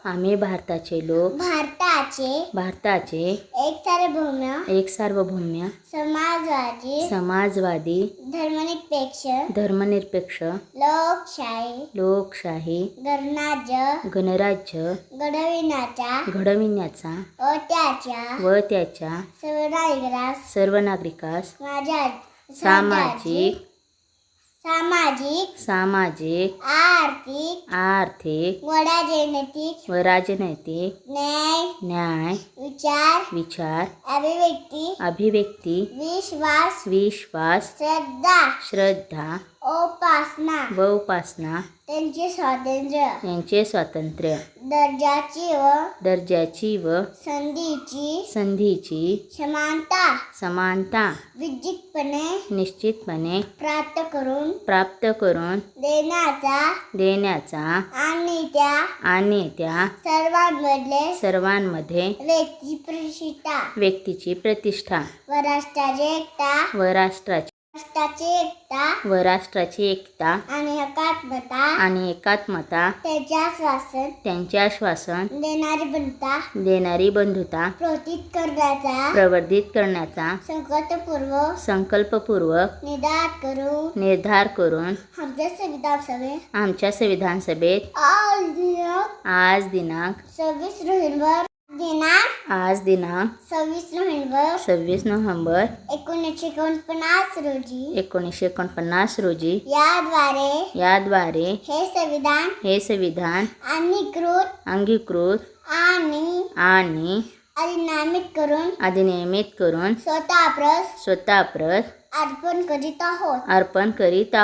आम्ही भारताचे लोक भारताचे एक सार्वभौम समाजवादी धर्मनिरपेक्ष लोकशाही गणराज्य घडविण्याचा व त्याच्या सर्व नागरिकास सामाजिक आर्थिक व राजनैतिक न्याय विचार अभिव्यक्ती विश्वास श्रद्धा व उपासना यांचे स्वातंत्र्य दर्जाची व संधीची समानता निश्चितपणे प्राप्त करून देण्याचा आणि त्या सर्वांमध्ये व्यक्तीची प्रतिष्ठा व राष्ट्राची एकता आणि एकात्मता त्यांच्या श्वासन देणारी बंधुता प्रवर्धित करण्याचा संकल्पपूर्वक निर्धार करून आमच्या संविधान सभेत आज दिनांक 26 नोव्हेंबर 1949 रोजी याद्वारे हे संविधान अंगीकृत आणि अधिनियमित करून स्वतःप्रत अर्पण करीत आहोत.